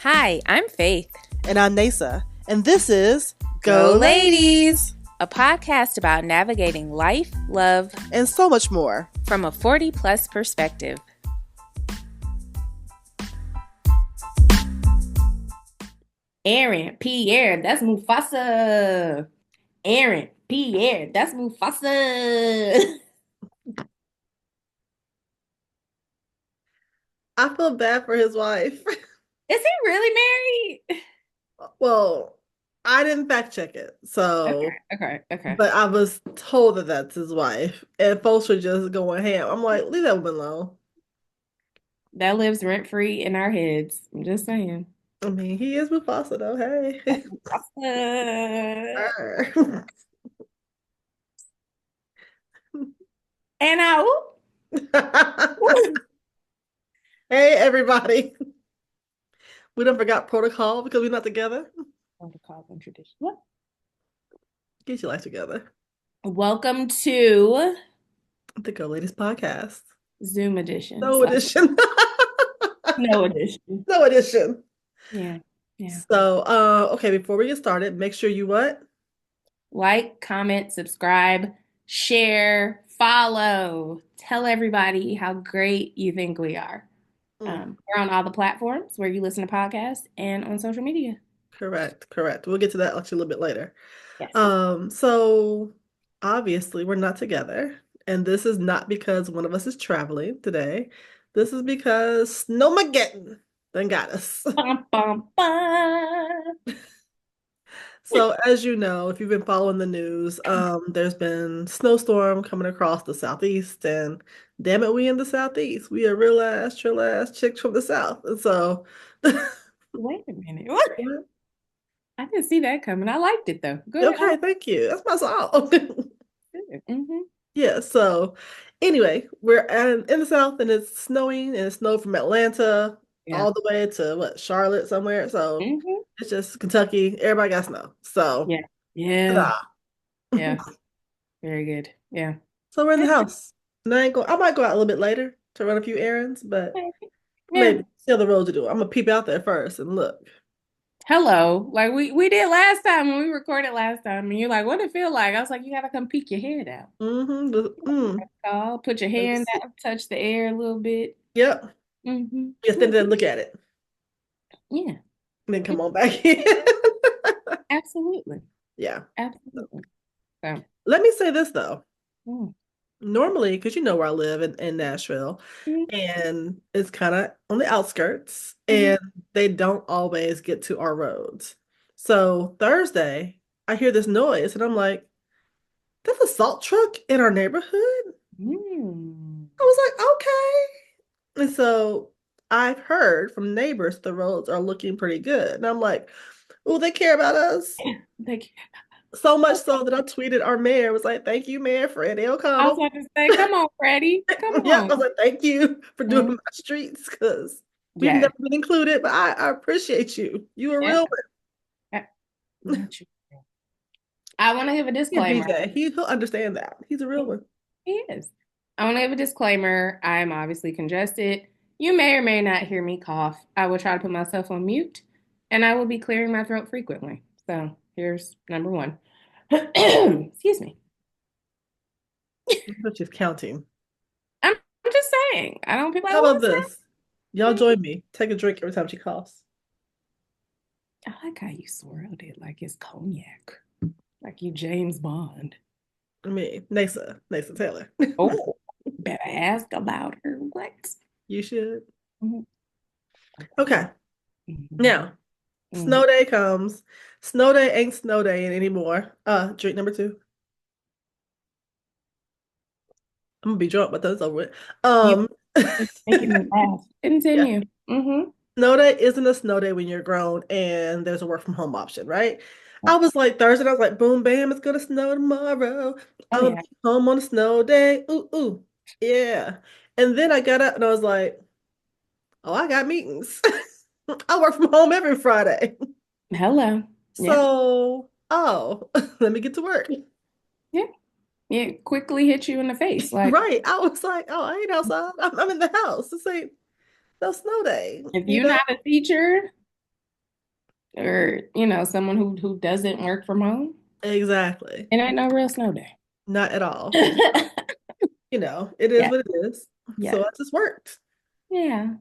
Hi, I'm Faith. And I'm Neysa. And this is Go Ladies, a podcast about navigating life, love, and so much more from a 40-plus perspective. Aaron Pierre, that's Mufasa. Aaron Pierre, that's Mufasa. I feel bad for his wife. Is he really married? Well, I didn't fact check it, so Okay. But I was told that that's his wife, and folks were just going ham. I'm like, leave that woman alone. That lives rent free in our heads. I'm just saying. I mean, he is Mufasa though. Hey. Mufasa. And Hey, everybody. We done forgot protocol because we're not together. Protocol and tradition. What? Get your life together. Welcome to the Go Ladies podcast. Zoom edition. No edition. No edition. No edition. Yeah. So, okay, before we get started, make sure you what? Like, comment, subscribe, share, follow. Tell everybody how great you think we are. We're on all the platforms where you listen to podcasts and on social media. Correct. We'll get to that actually a little bit later. Yes. So obviously we're not together, and this is not because one of us is traveling today. This is because snowmegeddon done got us. Bum, bum, bum. So as you know, if you've been following the news, there's been snowstorm coming across the southeast, and damn it, we in the southeast. We are real ass, chill ass chicks from the south. And so wait a minute. What? I didn't see that coming. I liked it though. Good. Okay, thank you. That's my song. Mm-hmm. Yeah, so anyway, we're in the south, and it's snowing, and it snowed from Atlanta all the way to Charlotte somewhere. So it's just Kentucky. Everybody got snow. So yeah. Very good. Yeah. So we're in the house. And I might go out a little bit later to run a few errands, but maybe see other roads to do. I'm gonna peep out there first and look. Hello. Like we did last time when we recorded last time, and you're like, what did it feel like? I was like, you gotta come peek your head out. Put your hand out, touch the air a little bit. Yep. Just stand there and look at it. Yeah. And then come on back in. Absolutely. Yeah. Absolutely. So let me say this though. Normally, because you know where I live in Nashville, and it's kind of on the outskirts, and they don't always get to our roads. So Thursday, I hear this noise, and I'm like, there's a salt truck in our neighborhood? I was like, okay. And so I've heard from neighbors the roads are looking pretty good. And I'm like, oh, they care about us. They care. So much so that I tweeted our mayor, was like, thank you, Mayor Freddie O'Connell. I was about to say, come on, Freddie. Come on. Yeah, I was like, thank you for doing my streets, because we've never been included, but I appreciate you. You a real one. I want to give a disclaimer. Yeah, he'll understand that. He's a real one. He is. I want to give a disclaimer. I'm obviously congested. You may or may not hear me cough. I will try to put myself on mute, and I will be clearing my throat frequently. So here's number one. Excuse me. I'm just counting. I'm just saying. I don't people. How about this? Y'all join me. Take a drink every time she coughs. I like how you swirled it like it's cognac, like you James Bond. I mean, Neysa Taylor. Oh, better ask about her. What? You should. Okay. Now, snow day comes. Snow day ain't snow day anymore. Drink number 2. I'm gonna be drunk, but that's over with. Making me laugh. Continue. Snow day isn't a snow day when you're grown and there's a work from home option, right? I was like Thursday, I was like, boom, bam, it's gonna snow tomorrow. I'll be home on a snow day. Ooh, yeah. And then I got up and I was like, oh, I got meetings. I work from home every Friday. Hello. So, let me get to work. Yeah. It quickly hit you in the face. Like, right. I was like, oh, I ain't outside. I'm in the house. This ain't no snow day. If you're not a teacher, or someone who doesn't work from home. Exactly. It ain't no real snow day. Not at all. It is Yeah, what it is. yeah, So I just worked. yeah.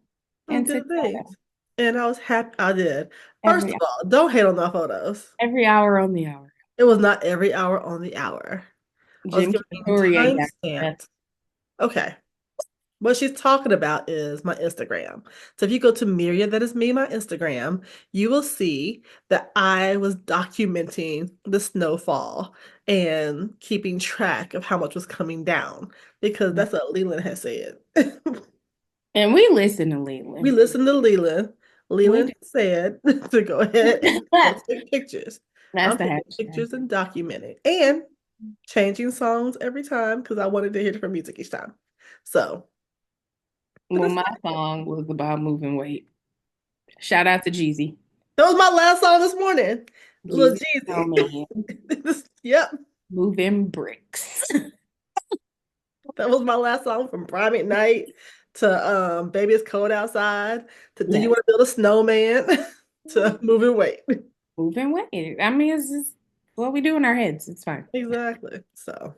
I And did together things. And I was happy I did. First every of all, don't hate on my photos. every hour on the hour. It was not every hour on the hour. I was Jim giving you Story time got that. stamped. Okay. What she's talking about is my Instagram. So if you go to Miria, that is me, my Instagram, you will see that I was documenting the snowfall and keeping track of how much was coming down because that's what Leland has said. And we listen to We Leland. listened to Leland. We Leland do. said to go ahead and go take pictures. That's I'm the taking hashtag. pictures and documenting and changing songs every time because I wanted to hear different music each time. So, but Well, that's my song was about moving weight. Shout out to Jeezy. that was my last song this morning. Little Jeezy, oh Jeezy. man, Yep. moving bricks. That was my last song from Prime at Night to Baby It's Cold Outside to Do You Yes, Want to Build a Snowman to Moving Weight. moving weight. I mean, it's just what we do in our heads. It's fine. Exactly. So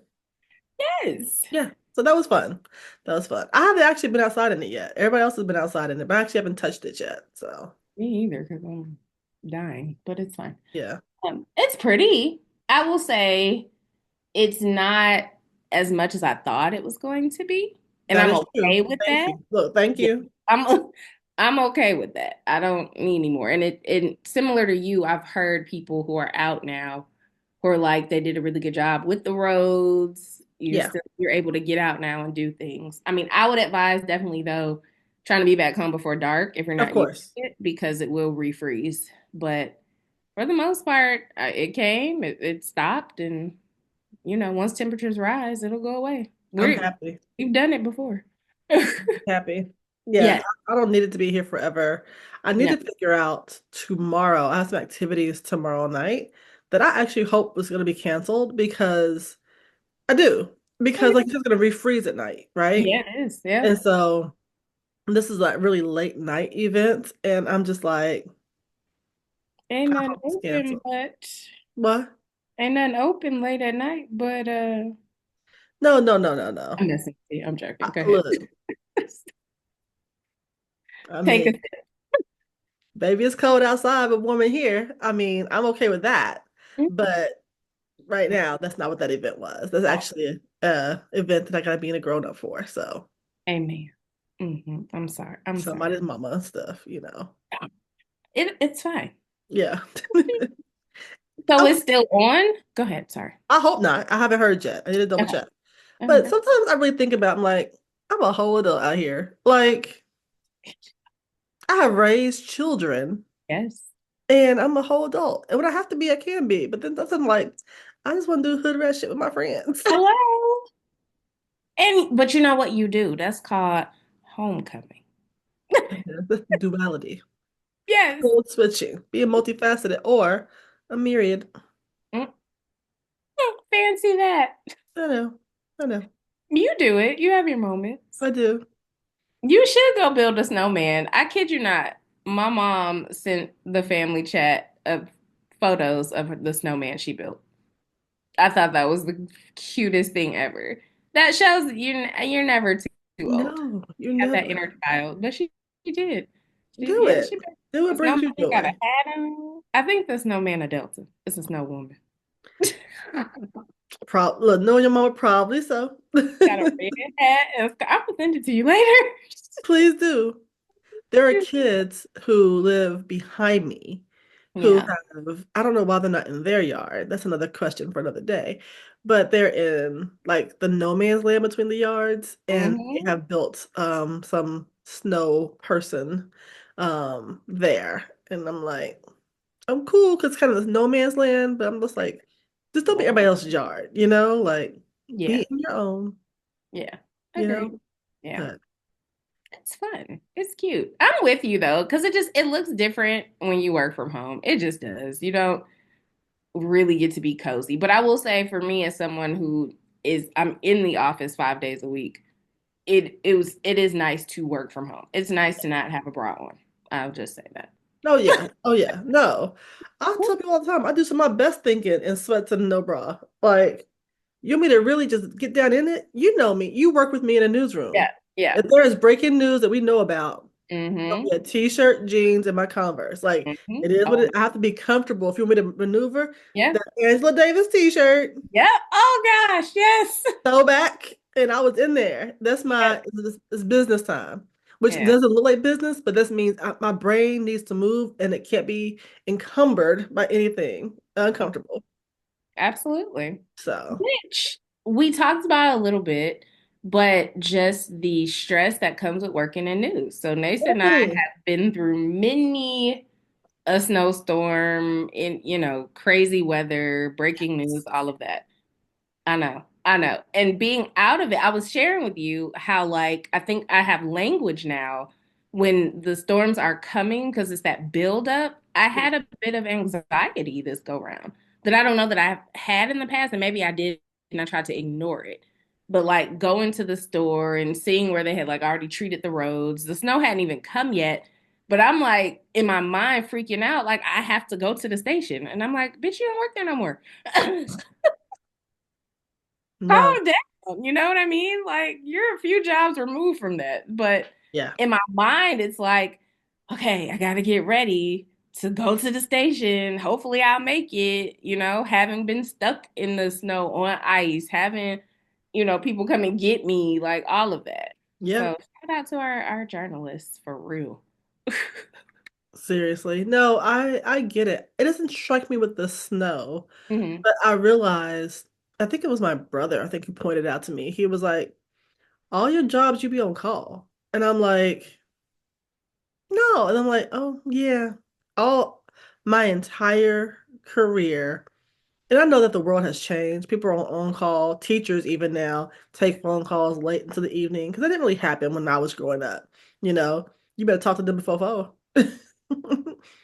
Yes. yeah. So that was fun. That was fun. I haven't actually been outside in it yet. Everybody else has been outside in it, but I actually haven't touched it yet. So Me either, because I'm dying, but it's fine. yeah. It's pretty. I will say it's not as much as I thought it was going to be, and That I'm is true. okay with Thank that. you. Look, thank Yeah, you. I'm okay with that. I don't need any more. And it similar to you, I've heard people who are out now who are like they did a really good job with the roads. Yeah, You're able to get out now and do things. I mean, I would advise definitely though trying to be back home before dark if you're of not used course. to it because it will refreeze. But for the most part, it came, it stopped, and once temperatures rise, it'll go away. I'm happy. We've done it before. Happy. Yeah, Yeah, I don't need it to be here forever. I need no. to figure out tomorrow. I have some activities tomorrow night that I actually hope was going to be canceled because I do. Because like it's going to refreeze at night, right? Yeah, it is. Yeah. And so this is like really late night event, and I'm just like, Ain't I nothing hope it's open, canceled. but What? ain't nothing open late at night, but No, no, no, no, no. I'm messing with you. I'm joking. Go ahead. Look, I Take mean, a sip. baby, it's cold outside, but warm in here. I mean, I'm okay with that. But right now, that's not what that event was. That's actually a event that I gotta be in a grown up for. So Amen. I'm sorry. I'm sorry. somebody's mama and stuff. It's fine. Yeah. So I, it's still on? Go ahead. Sorry. I hope not. I haven't heard yet. I need to double Okay. check. But Okay. sometimes I really think about, I'm like, I'm a whole adult out here. Like, I have raised children Yes. and I'm a whole adult. And when I have to be, I can be. But then that's I'm like, I just want to do hood rat shit with my friends. Hello. But you know what you do? That's called homecoming. That's duality. Yes. Code switching, being multifaceted or a myriad. Mm, fancy that. I know. I know. You do it. You have your moments. I do. You should go build a snowman. I kid you not. My mom sent the family chat of photos of the snowman she built. I thought that was the cutest thing ever. That shows that you're never too old. No, you're You got that never. inner child, but she did. Do Yeah, it. she built Do a it brings snowman. you Got a joy. hat on. I think the snowman a Delta. It's a snow woman. Look, knowing your mama probably so. Got a red hat. I will send it to you later. Please do. There are kids who live behind me who Yeah. have, I don't know why they're not in their yard. That's another question for another day. But they're in like the no man's land between the yards and they Hmm. have built some snow person there. And I'm like, I'm cool because it's kind of this no man's land, but I'm just like, just don't be everybody else's yard, like be Yeah. in your own, Yeah. you know? Agreed. Yeah. But It's fun. It's cute. I'm with you though, because it looks different when you work from home. It just does. You don't really get to be cozy. But I will say for me as someone who I'm in the office 5 days a week, it is nice to work from home. It's nice to not have a bra on. I'll just say that. Oh yeah. Oh yeah. No. I tell people all the time, I do some of my best thinking in sweats and no bra. Like, you want me to really just get down in it? You know me. You work with me in a Yeah, newsroom. yeah. If there is breaking news that we know about, it'll Mm-hmm. be a t-shirt, jeans, and my Converse. Like, Mm-hmm. it is what Oh, it, I have to be comfortable. If you want me to maneuver, yeah. the Angela Davis t-shirt, Yeah. Oh gosh, yes. throw back, and I was in there. That's Yeah. my it's business time, which Yeah. doesn't look like business, but this means my brain needs to move and it can't be encumbered by anything uncomfortable. Absolutely. So, Which we talked about a little bit, but just the stress that comes with working in news. So Nasa and I mm, have been through many a snowstorm in, crazy weather, breaking news, all of that. I know. I know. And being out of it, I was sharing with you how, like, I think I have language now when the storms are coming because it's that buildup. I had a bit of anxiety this go round that I don't know that I've had in the past, and maybe I did, and I tried to ignore it. But like going to the store and seeing where they had like already treated the roads, the snow hadn't even come yet. But I'm like in my mind freaking out, like I have to go to the station. And I'm like, bitch, you don't work there no more. no, Calm down. You know what I mean? Like you're a few jobs removed from that. But yeah, in my mind, it's like, okay, I gotta get ready to go to the station. Hopefully I'll make it, having been stuck in the snow on ice, having, people come and get me, like all of that. yeah. So shout out to our journalists for real. Seriously. No, I get it. It doesn't strike me with the snow, Hmm. but I realized, I think it was my brother, I think he pointed out to me. He was like, all your jobs you be on call. And I'm like, no. And I'm like, oh yeah. All my entire career. And I know that the world has changed. People are on call. Teachers even now take phone calls late into the evening because that didn't really happen when I was growing up. You know, you better talk to them before four.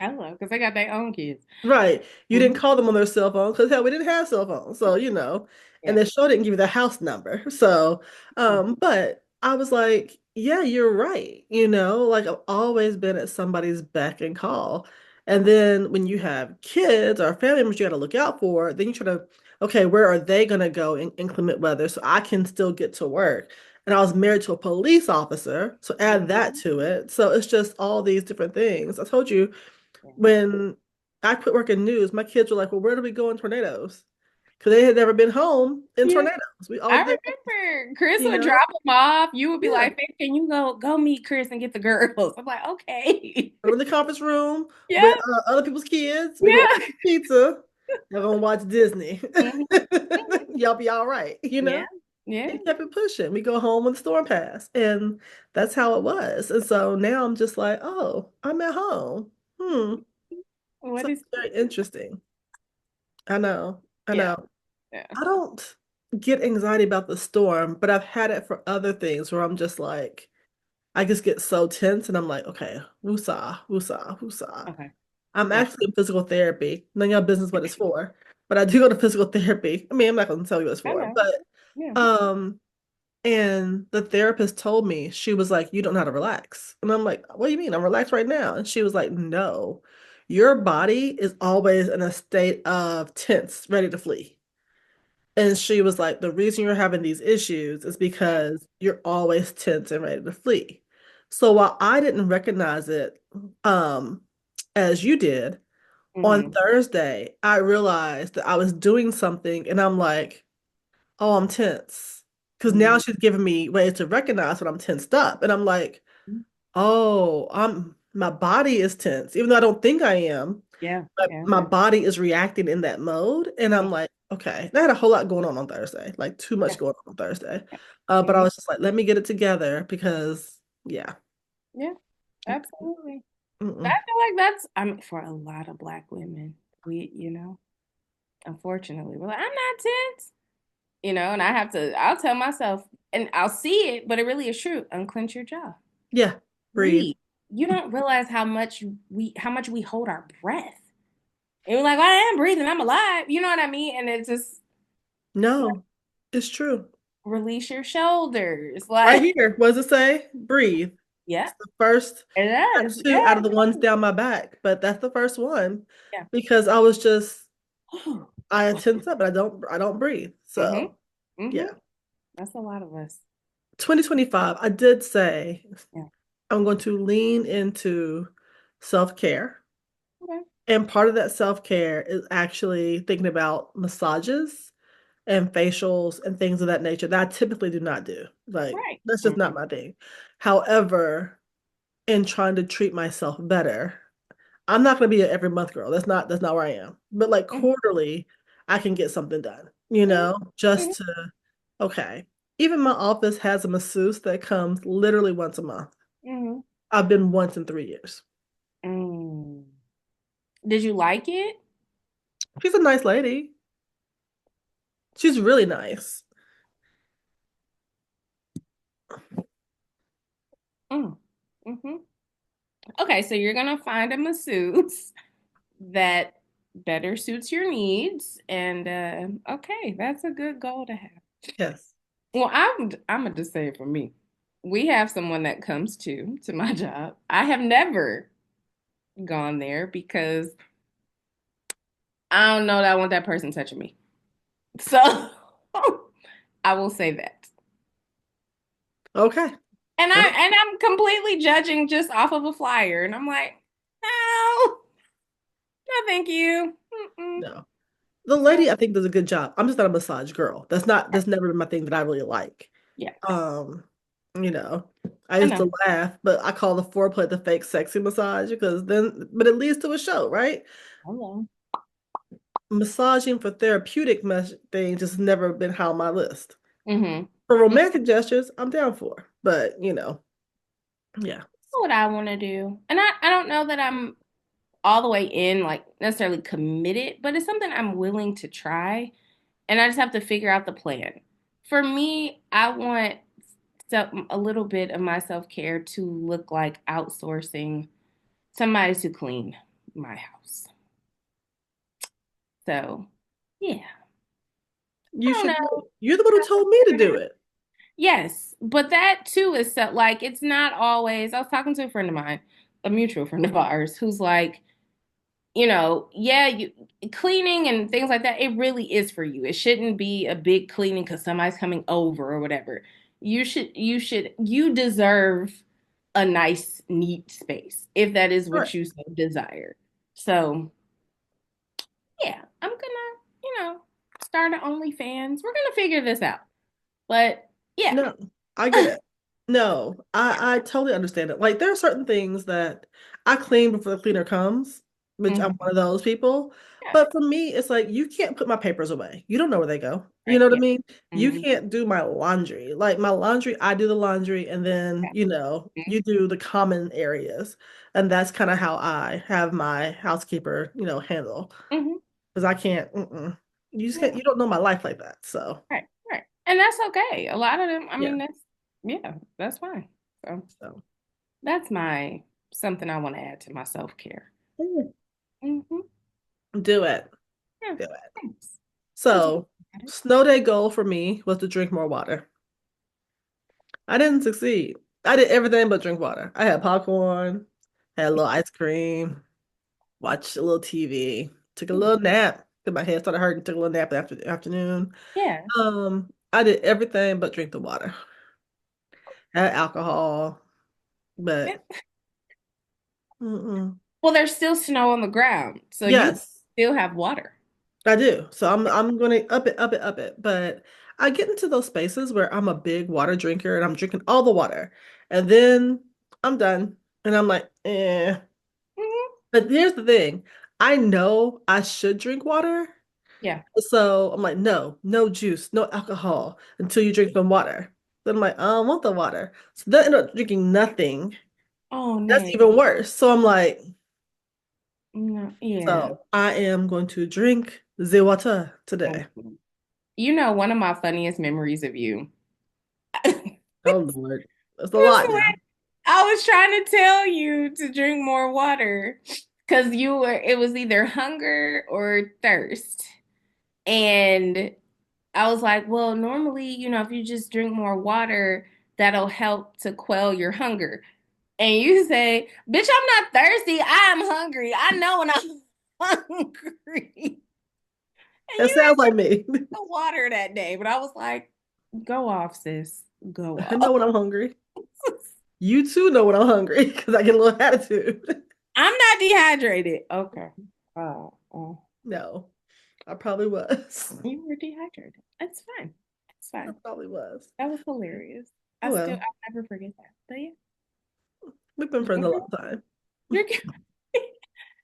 Hello, because they got their own kids. Right. You didn't Hmm. call them on their cell phone because hell, we didn't have cell phones. So, and Yeah. the show didn't give you the house number. So, but I was like, yeah, you're right. Like I've always been at somebody's beck and call. And then when you have kids or family members you got to look out for, then you try to, okay, where are they going to go in inclement weather so I can still get to work? And I was married to a police officer, so add that Mhm. to it. So it's just all these different things. I told you Yeah. when I quit working news, my kids were like, "Well, where do we go in tornadoes?" Because they had never been home in Yeah. tornadoes. We I all they, remember Chris you would know, drop them off. You would be yeah. like, "Babe, can you go meet Chris and get the girls?" I'm like, okay. We're in the conference room with Yeah, other people's kids. We go yeah. order pizza. Y'all gonna watch Disney. Mhm. Y'all be all right, you Yeah, know. yeah. It kept it pushing. We go home when the storm passed, and that's how it was. And so now I'm just like, oh, I'm at home. What So is it's very interesting. I know. I Yeah, know. yeah. I don't get anxiety about the storm, but I've had it for other things where I'm just like, I just get so tense and I'm like, okay, woosah, woosah, woosah. Okay. I'm Yeah. actually in physical therapy. None of your business what it's for, but I do go to physical therapy. I mean, I'm not going to tell you what it's I for, know. but Yeah. and the therapist told me, she was like, you don't know how to relax. And I'm like, what do you mean? I'm relaxed right now. And she was like, no, your body is always in a state of tense, ready to flee. And she was like, the reason you're having these issues is Yeah. because you're always tense and ready to flee. So while I didn't recognize it um, as you did, on Hmm. Thursday, I realized that I was doing something and I'm like, oh, I'm tense. Because now Hmm. she's giving me ways to recognize when I'm tensed up. And I'm like, oh, my body is tense, even though I don't think I am. Yeah. But Yeah. my body is reacting in that mode. And I'm like, okay. And I had a whole lot going on Thursday, like too Yeah. much going on Thursday. Yeah. But I Mhm. was just like, let me get it together because, yeah. Yeah. Absolutely. I Mm-mm. feel like that's for a lot of Black women. Unfortunately, we're like, I'm not tense, and I'll tell myself, and I'll see it, but it really is true. Unclench your jaw. Yeah. Breathe. Breathe. You don't realize how much we hold our breath. And you're like, I am breathing, I'm alive. You know what I mean? And it's just No, it's true. release your shoulders. Right Like, here. What does it say? Breathe. Yeah, It's the first it is. tattoo Yeah. out of the ones down my back, but that's the first one Yeah. because I was just I tense up, but I don't breathe. Mm-hmm. So Mm-hmm. yeah. That's a lot of us. 2025, I did say Yeah. I'm going to lean into self-care. Okay. And part of that self-care is actually thinking about massages and facials and things of that nature that I typically do not do. Like, Right. that's just Mm-hmm. not my thing. However, in trying to treat myself better, I'm not going to be an every month girl. That's not where I am. But like Mm-hmm. quarterly, I can get something done, Mm-hmm. just to, okay. Even my office has a masseuse that comes literally once a month. Mm-hmm. I've been once in 3 years. Mm. Did you like it? She's a nice lady. She's really nice. Mm. Mm-hmm. Okay, so you're gonna find a masseuse that better suits your needs, and okay, that's a good goal to have. Yes. Well, I'm gonna just say it for me. We have someone that comes to my job. I have never gone there because I don't know that I want that person touching me. So I will say that. Okay. And I'm completely judging just off of a flyer, and I'm like, no, no, thank you. Mm-mm. No. The So lady I think does a good job. I'm just not a massage girl. That's never been my thing that I really like. yeah, Um, you know, I I used know. to laugh, but I call the foreplay the fake sexy massage because then but it leads to a show, right? Hello. Massaging for therapeutic things just never been high on my list. Mm-hmm. For That's romantic gestures, I'm down for. But, yeah. what I want to do, and I don't know that I'm all the way in, like necessarily committed, but it's something I'm willing to try. And I just have to figure out the plan. For me, I want a little bit of my self care to look like outsourcing somebody to clean my house. So, yeah, I You don't should do know. it. You're the one who told me to do it. Yes, but that too is so, like, it's not always. I was talking to a friend of mine, a mutual friend of ours, who's like, yeah, cleaning and things like that, it really is for you. It shouldn't be a big cleaning because somebody's coming over or whatever. You deserve a nice, neat space if that is Right. what you so desire. So, yeah, I'm gonna, start an OnlyFans. We're gonna figure this out. But yeah. No, I get it. No, I totally understand it. Like there are certain things that I clean before the cleaner comes, which I'm Mhm. one of those people. Yeah, But for me, it's like you can't put my papers away. You don't know where they go. You right. know what I Yeah. mean? You Hmm. can't do my laundry. Like my laundry, I do the laundry and then, Yeah. you do the common areas. And that's kind of how I have my housekeeper, handle. Hmm. Because I can't, mm-mm. You just can't, Yeah. you don't know my life like that. So, Right. Right. And that's okay. A lot of them, I yeah. mean, yeah, that's fine. So So. that's my something I want to add to my self-care. Hmm. Do it. Yeah. Do it. Thanks. I'm So, snow day goal for me was to drink more water. I didn't succeed. I did everything but drink water. I had popcorn, had a little ice cream, watched a little TV, took a sorry. little nap because my head started hurting, took a little nap after the afternoon. Yeah. I did everything but drink the water. Had alcohol, but mm-mm. Well, there's still snow on the ground, so you Yes. still have water. I do. So I'm gonna up it, up it, up it. But I get into those spaces where I'm a big water drinker and I'm drinking all the water. And then I'm done. And I'm like, eh. Hmm. But here's the thing. I know I should drink water. Yeah. So I'm like, no, no juice, no alcohol until you drink some water. Then I'm like, I don't want the water. So then I end up drinking nothing. Oh, That's Nay. even worse. So I'm like, No, yeah. so I am going to drink the water today. Mhm. One of my funniest memories of you. Oh Lord. That's a Was lot now. I was trying to tell you to drink more water because it was either hunger or thirst. And I was like, well, normally, if you just drink more water, that'll help to quell your hunger. and you say, "Bitch, I'm not thirsty. I am hungry. I know when I'm hungry." And That you sounds like me. had no water that day, but I was like, "Go off, sis. Go I off." know when I'm hungry. You too know when I'm hungry because I get a little attitude. I'm not dehydrated. Okay. Oh, No, I probably was. you were dehydrated. That's fine. It's I fine. probably was. That was hilarious. Oh well, I'll never forget that. But yeah, we've been friends a long time. you're good.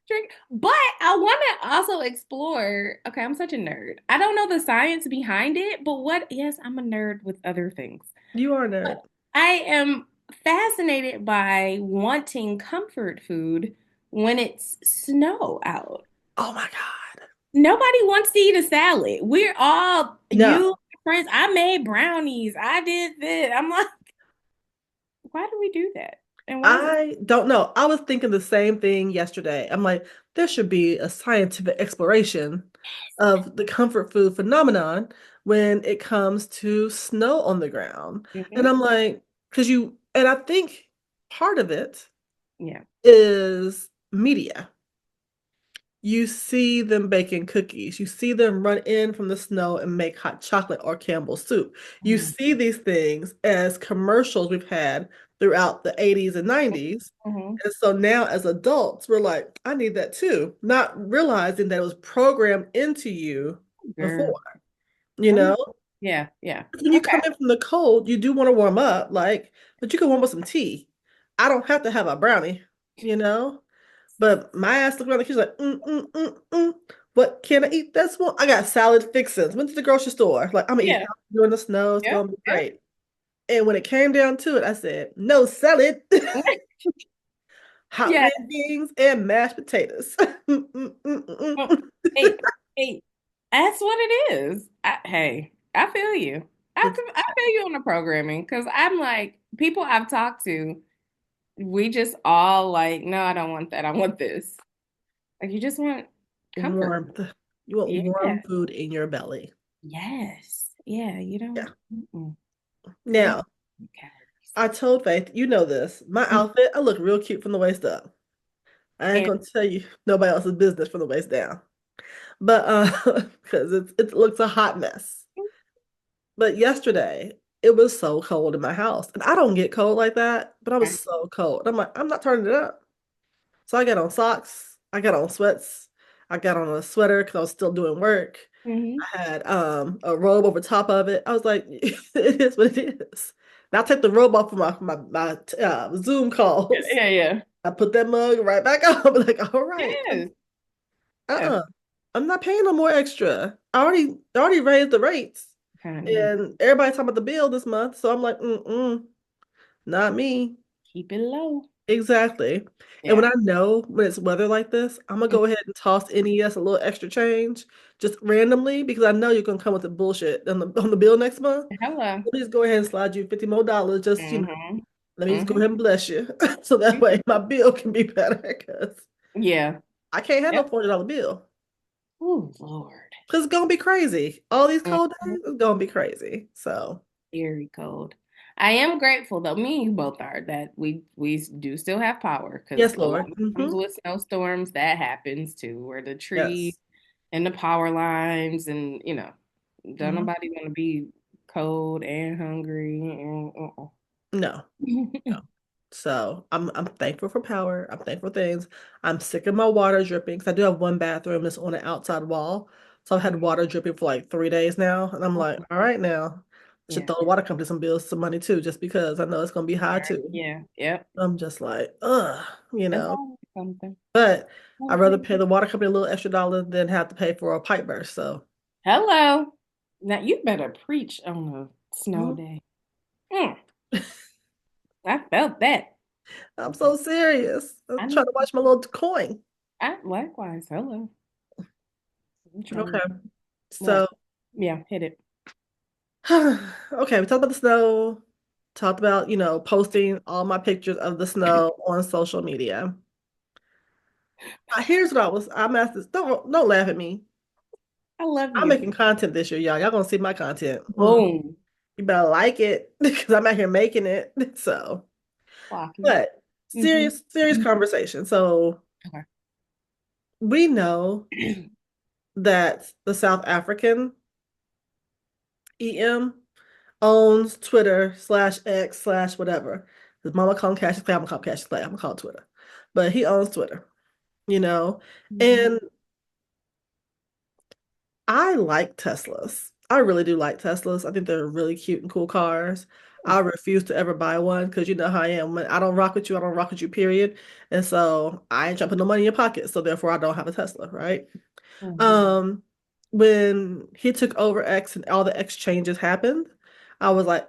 Drink. But I want to also explore. Okay, I'm such a nerd. I don't know the science behind it, but yes, I'm a nerd with other things. You are a But nerd. I am fascinated by wanting comfort food when it's snow out. Oh my God. Nobody wants to eat a salad. We're all, No, you, friends, I made brownies. I did this. I'm like, why do we do that? And why is it? I don't know. I was thinking the same thing yesterday. I'm like, there should be a scientific exploration of the comfort food phenomenon when it comes to snow on the ground. And Mhm. I'm like, and I think part of it Yeah. is media. You see them baking cookies. You see them run in from the snow and make hot chocolate or Campbell's soup. You Mhm. see these things as commercials we've had throughout the 80s and 90s. Mhm. And so now as adults, we're like, I need that too, not realizing that it was programmed into you before, Girl. you I'm know? not. Yeah. Yeah. When you come Okay. in from the cold, you do want to warm up, like, but you can warm up some tea. I don't have to have a brownie, you know? But my ass looked around the kitchen like, what can I eat this one? I got salad fixins. Went to the grocery store. Like, I'm gonna eat Yeah. healthy during the snow. It's Yep. gonna be Yep. great. And when it came down to it, I said, no salad, hot Yeah. red beans, and mashed potatoes. Oh, hey, hey, that's what it is. Hey, I feel you. I feel you on the programming because I'm like people I've talked to. We just all like, no, I don't want that. I want this. Like you just want comfort. Warmth. You want Yeah. warm food in your belly. Yes. Yeah. You Yeah. don't. Mm-mm. You don't Now, want calories. I told Faith, you know this. My Mm. outfit, I look real cute from the waist up. I ain't And gonna tell you nobody else's business from the waist down. But because it looks a hot mess. But yesterday it was so cold in my house, and I don't get cold like that, but I was so cold. I'm like, I'm not turning it up. So I got on socks, I got on sweats, I got on a sweater because I was still doing work. hmm I had a robe over top of it. I was like, it is what it is. And I'll take the robe off for my Zoom calls. yeah, yeah. I put that mug right back up. Like, all right, Yes. Yeah. uh-uh. I'm not paying no more extra. I already raised the rates. Kind of And everybody's talking about the bill this month. So I'm like, not me. keep it low. Exactly. And when Yeah. I know when it's weather like this, I'm gonna go ahead and toss NES a little extra change just randomly because I know you're gonna come with the bullshit on the bill next month. Hello. Please go ahead and slide you $50 more. Just, hmm let me just go hmm ahead and bless you. So that way my bill can be better because Yeah. I can't have no Yep. $40 bill. Oh, Lord. Because it's gonna be crazy. All these cold Mhm. days, it's gonna be crazy. So Very cold. I am grateful though. Me and you both are that we do still have power because yes, a lot Lord. of times with snowstorms that happens too, where the trees Yes. and the power lines and don't Mhm. nobody want to be cold and hungry and No. No. So I'm thankful for power. I'm thankful for things. I'm sick of my water dripping because I do have one bathroom that's on an outside wall. So I've had water dripping for like 3 days now. And I'm like, all right now. I should Yeah. throw the water company some bills, some money too, just because I know it's gonna be high too. Yeah. Yep. I'm just like, ugh, you That's know. always something. But I'd rather Something. pay the water company a little extra dollar than have to pay for a pipe burst. So Hello. Now you better preach on a snow mhm. day. Mm, I felt that. I'm so serious. I I'm trying need to watch my little coin. I likewise. Hello. I'm trying Okay. to what? So Yeah, hit it. okay, we talked about the snow, talked about, posting all my pictures of the snow on social media. Here's what I'm asking. Don't laugh at me. I love I'm you. making content this year, y'all. Y'all gonna see my content. Boom. You better like it because I'm out here making it. So, Clock you. but Mm-hmm. Serious conversation. So Okay. we know that the South African EM owns Twitter slash X slash whatever. His mama call him Cassius Clay, I'm gonna call him Cassius Clay, I'm gonna call it Twitter. But he owns Twitter, you know? Mm-hmm. And I like Teslas. I really do like Teslas. I think they're really cute and cool cars. I refuse to ever buy one because you know how I am. When I don't rock with you, I don't rock with you, period. And so I ain't trying to put no money in your pocket. So therefore I don't have a Tesla, right? Mm-hmm. Um, when he took over X and all the X changes happened, I was like,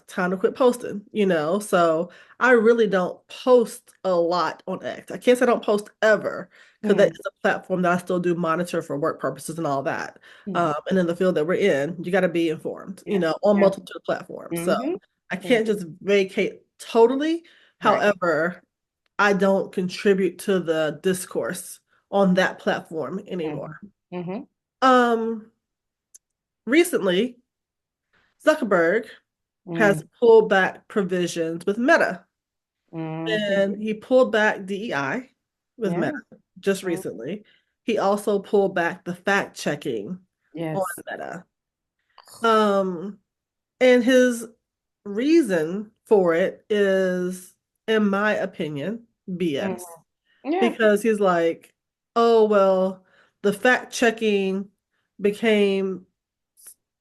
time to quit posting, you know? So I really don't post a lot on X. I can't say I don't post ever because that Mm-hmm. is a platform that I still do monitor for work purposes and all that. Mm-hmm. And in the field that we're in, you got to be informed, you Yeah. know, on Yeah. multiple platforms. So Mm-hmm. I Yeah. can't just vacate totally. Right. However, I don't contribute to the discourse on that platform anymore. Mm-hmm. Mm-hmm. Um, Recently, Zuckerberg Mm-hmm. has pulled back provisions with Meta, Mm-hmm. and he pulled back DEI with Yeah. Meta just Mm. recently. He also pulled back the fact checking on Yes. Meta. Um, and his reason for it is, in my opinion, BS. Mm-hmm. Yeah. Because he's like, oh, well, the fact checking became,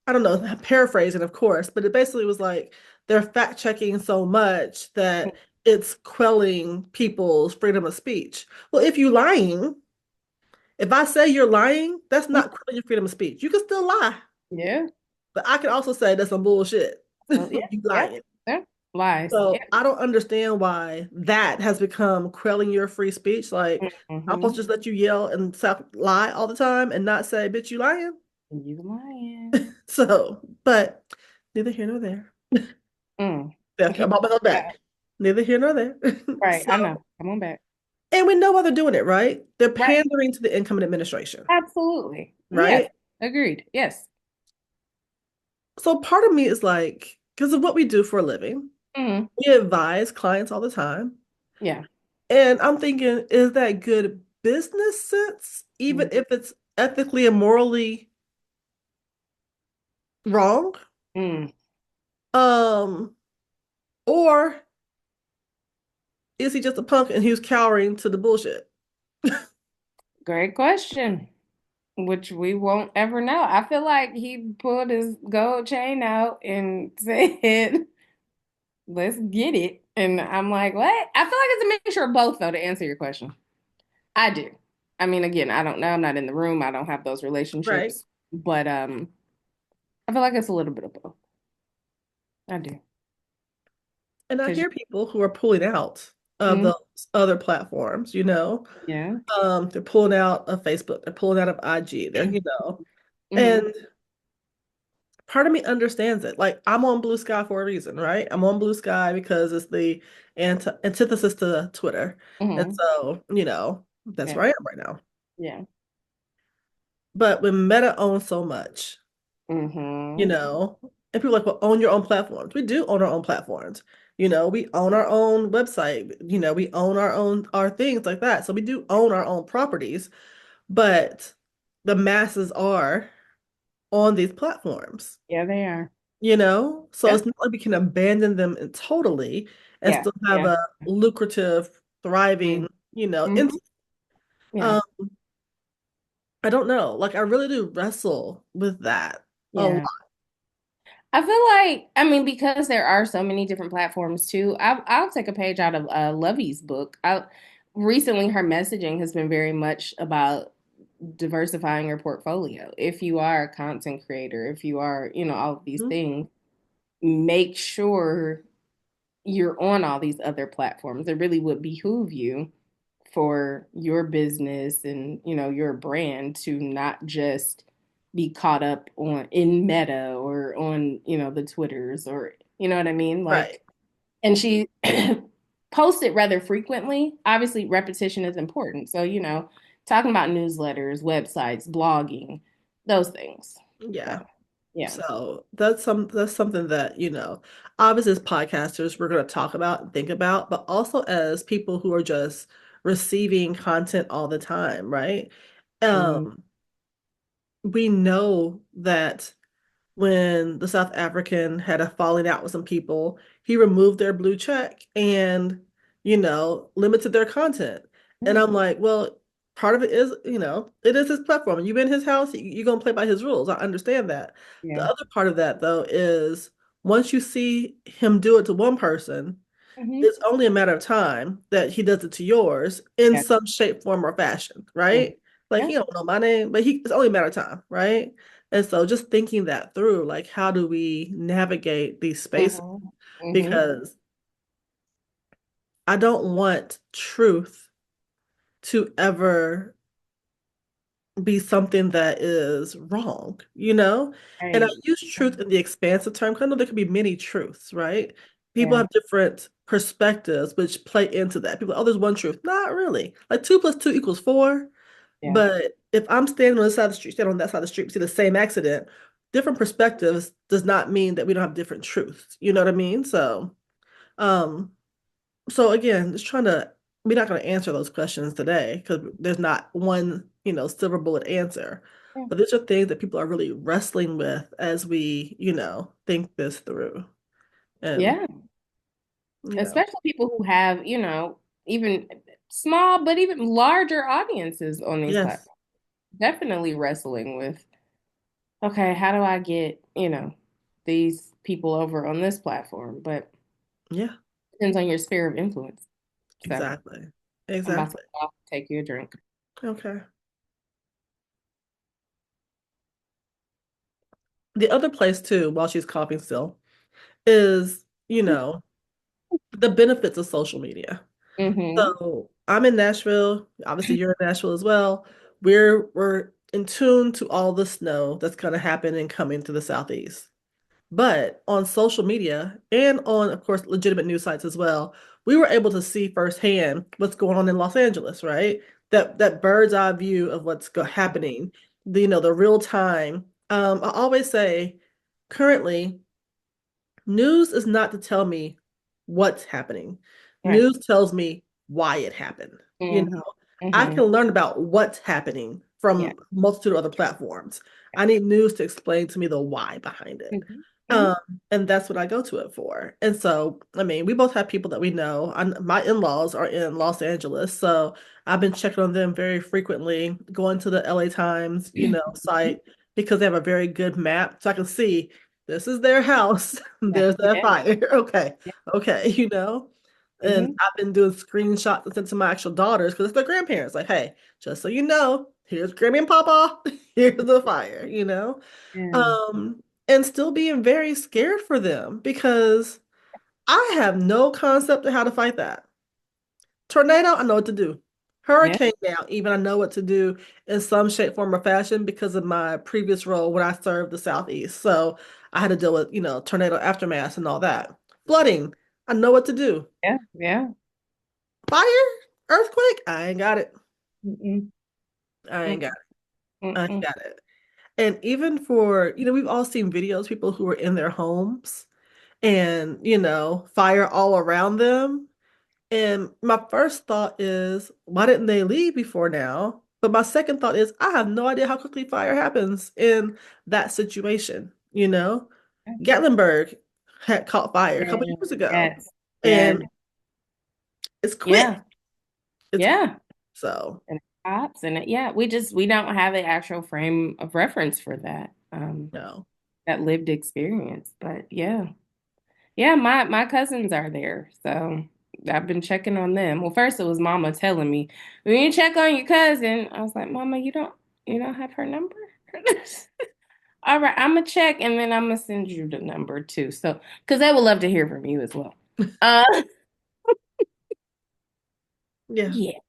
I don't know, paraphrasing, of course, but it basically was like they're fact checking so much that it's quelling people's freedom of speech. Well, if you're lying, if I say you're lying, that's not quelling your freedom of speech. You can still lie, Yeah. but I can also say that's some bullshit. So yeah. You Yeah. lying. Yeah. Lies. Yeah. So I don't understand why that has become quelling your free speech. Like, I'm supposed Mm-hmm. to just let you yell and lie all the time and not say, bitch, you lying. You lying. So, but neither here nor there. Mm. Yeah, I'm on my Yeah. back. Neither here nor there. Right. So, I know. Come on back. and we know why they're doing it, right? They're Right. pandering to the incoming administration, Absolutely. Yes. right? Agreed. Yes. So part of me is like, because of what we do for a living, Mm. we advise clients all the time. Yeah. And I'm thinking, is that good business sense, even Mm. if it's ethically and morally wrong? Mm. Um, or is he just a punk and he's cowering to the bullshit? Great question, which we won't ever know. I feel like he pulled his gold chain out and said, let's get it. And I'm like, what? I feel like it's a mixture of both, though, to answer your question. I do. I mean, again, I don't know. I'm not in the room. I don't have those Right. relationships, but I feel like it's a little bit of both. I do. And I Cause hear people who are pulling out of mm, those other platforms, you know. yeah. They're pulling out of Facebook, they're pulling out of IG, they're, you know, Hmm. and part of me understands it. Like I'm on Blue Sky for a reason, right? I'm on Blue Sky because it's the antithesis to Twitter. And Hmm. so, you know, that's Yeah. where I am right now. Yeah. But when Meta owns so much, you Hmm. know, and people are like, well, own your own platforms. We do own our own platforms. You know, we own our own website. You know, we own our things like that. So we do own our own properties, but the masses are on these platforms, Yeah, they are. you know? So Yeah. it's not like we can abandon them totally and Yeah. still have Yeah. a lucrative, thriving, you know, Mm-hmm. Yeah. um, I don't know. Like I really do wrestle with that a lot. Yeah. I feel like, I mean, because there are so many different platforms too, I'll take a page out of Lovey's book. Recently, her messaging has been very much about diversifying your portfolio. If you are a content creator, if you are, all of these Mhm. things, make sure you're on all these other platforms. It really would behoove you for your business and your brand to not just be caught up on in Meta or on the Twitters or what I mean, Right. like. And she posts it rather frequently. Obviously repetition is important, so talking about newsletters, websites, blogging, those things. So Yeah. Yeah. So that's something that, obviously as podcasters, we're going to talk about and think about, but also as people who are just receiving content all the time, right? Mm, Um, we know that when the South African had a falling out with some people, he removed their blue check and, limited their content. And I'm like, well, part of it is, it is his platform. You in his house, you're going to play by his rules. I understand that. The yeah. other part of that, though, is once you see him do it to one person, Hmm. it's only a matter of time that he does it to yours in Yeah. some shape, form, or fashion, Mhm. right? Like Yeah. he don't know my name, but it's only a matter of time, right? And so just thinking that through, like how do we navigate these spaces? Hmm. Hmm. Because I don't want truth to ever be something that is wrong, you know? And I Right. use truth in the expansive term because I know there could be many truths, right? People Yeah. have different perspectives which play into that. People, oh, there's one truth. Not really. Like 2 + 2 = 4. Yeah. But if I'm standing on this side of the street, standing on that side of the street, we see the same accident, different perspectives does not mean that we don't have different truths. You know what I mean? Um, so again, just trying to, we're not going to answer those questions today because there's not one, silver bullet answer. Yeah. But these are things that people are really wrestling with as we, think this through. And, Yeah. you know, Especially people who have, even small but even larger audiences on these yes, platforms. Definitely wrestling with, okay, how do I get, these people over on this platform? But yeah, depends on your sphere of influence. So exactly. I'm about to Exactly. go off and take you a drink. Okay. The other place too, while she's coughing still, is, the benefits of social media. Mm-hmm. So I'm in Nashville. Obviously, you're in Nashville as well. We're in tune to all the snow that's going to happen and coming to the southeast. But on social media and on, of course, legitimate news sites as well, we were able to see firsthand what's going on in Los Angeles, right? That bird's eye view of what's happening, the real time. I always say, currently, news is not to tell me what's happening. Right. News tells me why it happened. You Mm-hmm. know, I Mm-hmm. can learn about what's happening Yeah. from a multitude of other platforms. I need news to explain to me the why behind it. Mm-hmm. Mm-hmm. Um, and that's what I go to it for. And so, I mean, we both have people that we know. My in-laws are in Los Angeles, so I've been checking on them very frequently, going to the LA Times, site because they have a very good map, so I can see this is their house. Yeah. There's that Yeah. fire. Okay. Yeah. Okay. And Mm-hmm. I've been doing screenshots and sent to my actual daughters because it's their grandparents. Like, hey, just so you know, here's Grammy and Papa. Here's the fire. Yeah. Um, and still being very scared for them because I have no concept of how to fight that. Tornado, I know what to do. Yeah. Hurricane now, even I know what to do in some shape, form, or fashion because of my previous role when I served the Southeast. So I had to deal with, tornado aftermath and all that. Flooding, I know what to do. Yeah. Yeah. Fire, earthquake, I ain't got it. Mm-mm. I ain't got Mm-mm. it. I ain't Mm-mm. got it. And even for, we've all seen videos, people who are in their homes and, fire all around them. And my first thought is, why didn't they leave before now? But my second thought is, I have no idea how quickly fire happens in that situation. Gatlinburg had caught fire a couple Yeah. years ago, Yes. Yeah. and it's quick. Yeah. It's quick. Yeah. So, And cops and yeah, we don't have an actual frame of reference for that, no. that lived experience. But yeah. Yeah, my cousins are there. So I've been checking on them. Well, first it was mama telling me, "We need to check on your cousin." I was like, "Mama, you don't have her number?" All right, I'm gonna check and then I'm gonna send you the number too. So, because they would love to hear from you as well. Uh, Yeah. yeah,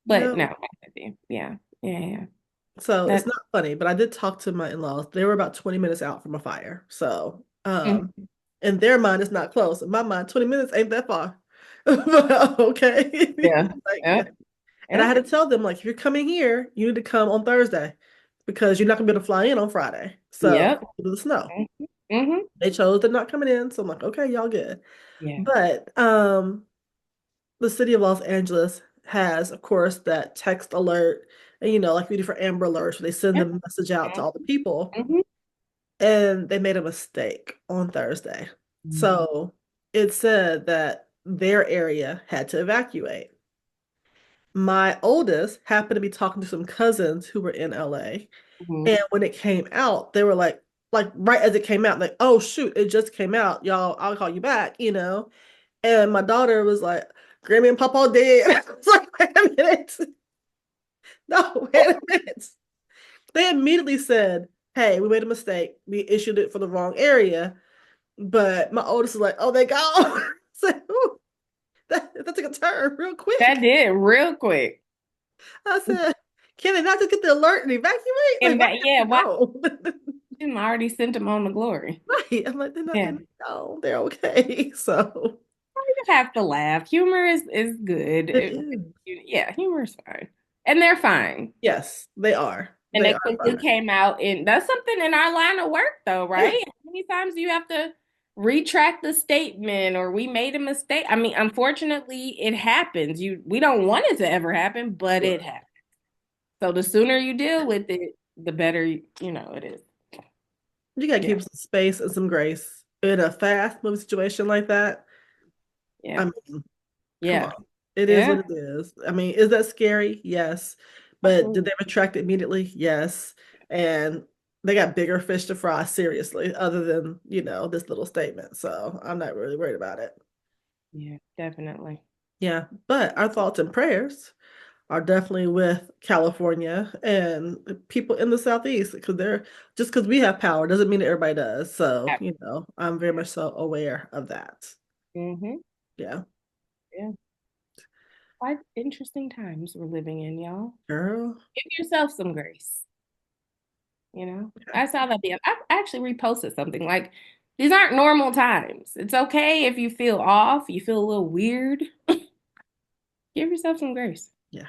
but no, No. I'm with you. Yeah, yeah, yeah. So it's That. not funny, but I did talk to my in-laws. They were about 20 minutes out from a fire. So, Mhm. in their mind, it's not close. In my mind, 20 minutes ain't that far. But, okay. Yeah, Like, yeah, and I yeah. had to tell them, like, if you're coming here, you need to come on Thursday. because you're not gonna be able to fly in on Friday. So Yep. due to the snow. Mm-hmm. They chose to not coming in. So I'm like, okay, y'all good. Yeah. But the city of Los Angeles has, of course, that text alert, and like we do for Amber Alerts, where they send Yep. the message out to all the people, Mm-hmm. and they made a mistake on Thursday. So it said that their area had to evacuate. My oldest happened to be talking to some cousins who were in LA. Mm-hmm. And when it came out, they were like right as it came out, like, oh shoot, it just came out. Y'all, I'll call you back. And my daughter was like, Grammy and Papa dead. I was like, wait a minute. No, wait a minute. They immediately said, hey, we made a mistake. We issued it for the wrong area. But my oldest is like, oh, they go. So, ooh, that took a turn real That quick. did real quick. I said, can they not just get the alert and evacuate? Like, And why that, did yeah, they why go? didn't I already sent them on the glory? Right. I'm like, they're not Yeah. gonna go. They're okay. So You have to laugh. Humor is good. it is. Yeah, humor is fine. And they're fine. Yes, they are. And They they are quickly fine. came out and that's something in our line of work though, right? Yeah, How many times do you have to retract the statement or we made a mistake? I mean, unfortunately, it happens. We don't want it to ever happen, but it sure. happens. So the sooner you deal with it, the better it is. You gotta Yeah. keep some space and some grace in a fast moving situation like that. I Yeah. mean, come Yeah. on. It is Yeah. what it is. I mean, is that scary? Yes. But did Absolutely. they retract it immediately? Yes. And they got bigger fish to fry, seriously, other than, this little statement. So I'm not really worried about it. Yeah, definitely. Yeah. But our thoughts and prayers are definitely with California and people in the Southeast because they're just because we have power doesn't mean that everybody does. So, I'm very much so aware of that. Mm-hmm. Yeah. Yeah. Quite interesting times we're living in, y'all. Girl. Give yourself some grace. I saw that I actually reposted something like these aren't normal times. It's okay if you feel off, you feel a little weird. Give yourself some grace. Yeah.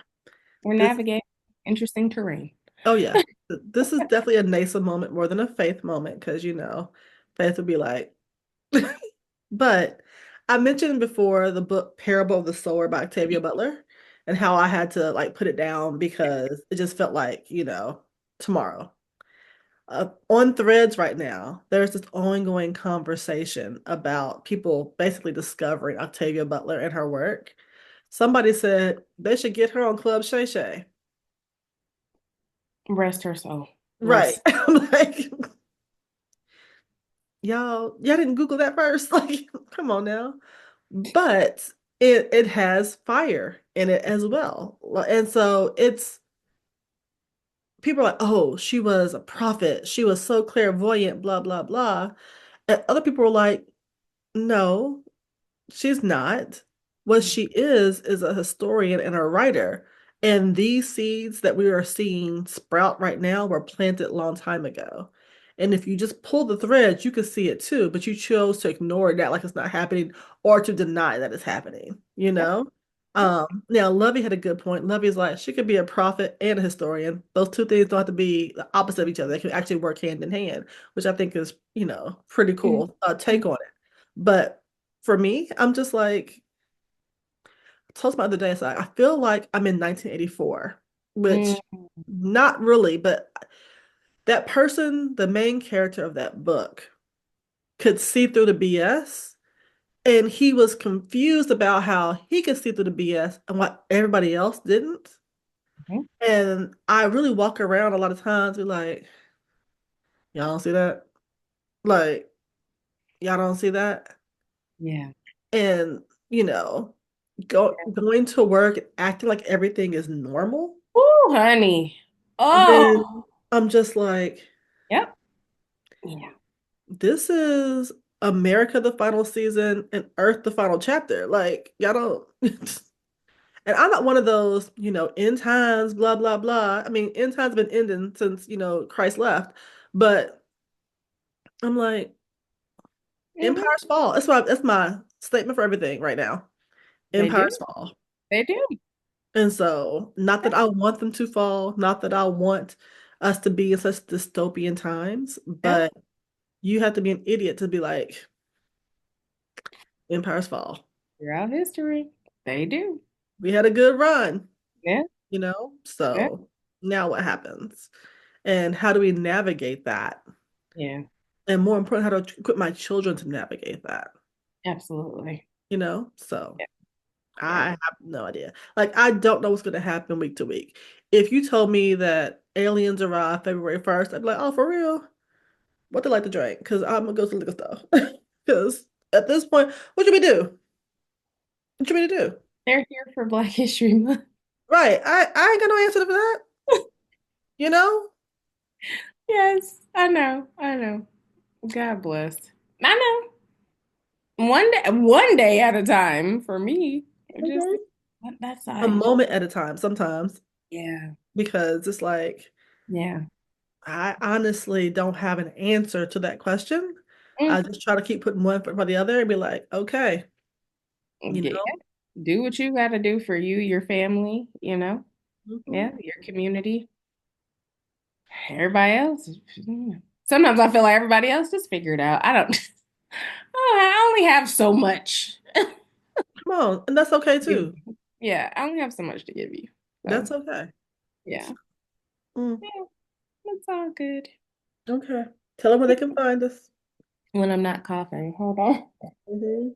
We're This navigating interesting terrain. Oh yeah. This is definitely a Neysa moment more than a Faith moment because Faith would be like, but I mentioned before the book Parable of the Sower by Octavia Butler and how I had to like put it down because it just felt like, tomorrow. On threads right now, there's this ongoing conversation about people basically discovering Octavia Butler and her work. Somebody said they should get her on Club Shay Shay. Rest her soul. Right. Rest. I'm like, y'all didn't Google that first. Like, come on now. But it has fire in it as well. And so it's people are like, oh, she was a prophet. She was so clairvoyant, blah, blah, blah. And other people were like, no, she's not. What she is a historian and a writer. And these seeds that we are seeing sprout right now were planted a long time ago. And if you just pull the threads, you can see it too, but you chose to ignore that like it's not happening or to deny that it's happening, you Yep. know? Now Lovey had a good point. Lovey's like, she could be a prophet and a historian. Those two things don't have to be the opposite of each other. They can actually work hand in hand, which I think is, pretty Mhm. cool take on it. But for me, I'm just like, I told my other day, so I feel like I'm in 1984, Mm, which not really, but that person, the main character of that book, could see through the BS. And he was confused about how he could see through the BS and what everybody else didn't. mhm. And I really walk around a lot of times, be like, y'all don't see that? Like, y'all don't see that? Yeah. And, you know, going to work, acting like everything is normal. Ooh, honey. Oh, Then I'm just like, yep. Yeah. this is America the final season and Earth the final chapter. Like, y'all don't. And I'm not one of those, end times, blah, blah, blah. I mean, end times have been ending since, Christ left. But I'm like, Hmm. empires fall. That's my statement for everything right now. They do. Empires fall. They do. And so, not that I want them to fall, not that I want, us to be in such dystopian times, Yep. but you have to be an idiot to be like Empire's Fall. Throughout history, they do. We had a good run, Yeah. you know? Yeah. So now what happens? And how do we navigate that? Yeah. And more important, how to equip my children to navigate that, Absolutely. you know? So Yeah. I Yeah. have no idea. Like, I don't know what's going to happen week to week. If you told me that aliens arrive February 1st, I'd be like, oh, for real? What they like to drink? Because I'm going to go to the liquor store. Because at this point, what should we do? What should we do? They're here for Black History Month. Right. I ain't got no answer for that, you know? Yes, I know. I know. God bless. I know. One day at a time for me. Just Mhm. that A side. moment at a time sometimes, Yeah. because it's like, Yeah. I honestly don't have an answer to that question. I Mm. just try to keep putting one foot in front of the other and be like, okay, you Yeah. know? Do what you got to do for you, your family, Mhm. yeah, your community. Everybody else. Sometimes I feel like everybody else just figured out. I don't. Oh, I only have so much. Come on. And that's okay too. Yeah, I only have so much to give you. So, That's okay. yeah. Mm, Yeah, that's all good. okay. Tell them where they can find us. When I'm not coughing. Hold on. Mhm.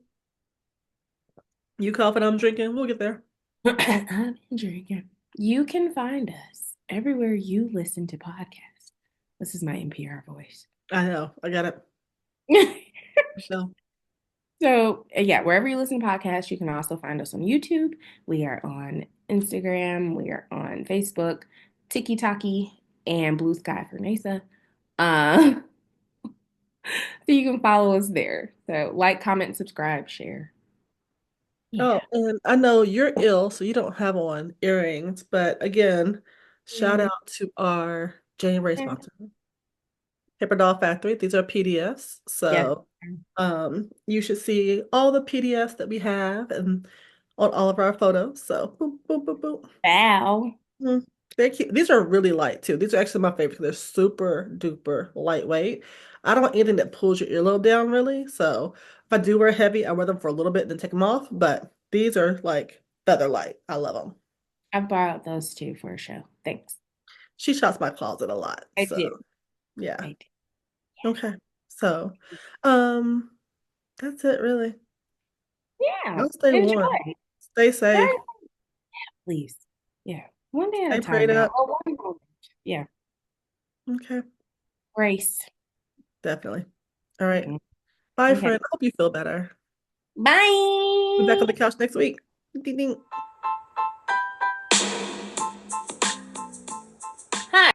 You coughing, I'm drinking. We'll get there. I've been drinking. You can find us everywhere you listen to podcasts. This is my NPR voice. I know. I got it. So, So, yeah, wherever you listen to podcasts, you can also find us on YouTube. We are on Instagram. We are on Facebook, TikTok, and Blue Sky for Neysa. Uh, so you can follow us there. So, like, comment, subscribe, share. Yeah. oh, and I know you're ill, so you don't have on earrings. But again, shout Mhm. out to our January sponsor, Paper Doll Factory. These are PDFs. Yes. So, you should see all the PDFs that we have and on all of our photos. So, boop, boop, boop, boop. Bow. Mm, they're cute. These are really light too. These are actually my favorite. They're super duper lightweight. I don't want anything that pulls your earlobe down really. So if I do wear heavy, I wear them for a little bit and then take them off. But these are like feather light. I love them. I borrowed those two for a show. Thanks. She shops my closet a lot. I So do. yeah. I do. Okay. So um that's it really. Yeah. Y'all stay warm. Enjoy. Stay safe. Right? Please. Yeah. One day at a Stay time prayed now. up. Oh, one moment. Yeah. Okay. Grace. Definitely. All right. Mhm. Bye, Okay. friend. I hope you feel better. Be back on Bye. the couch next week. Ding ding.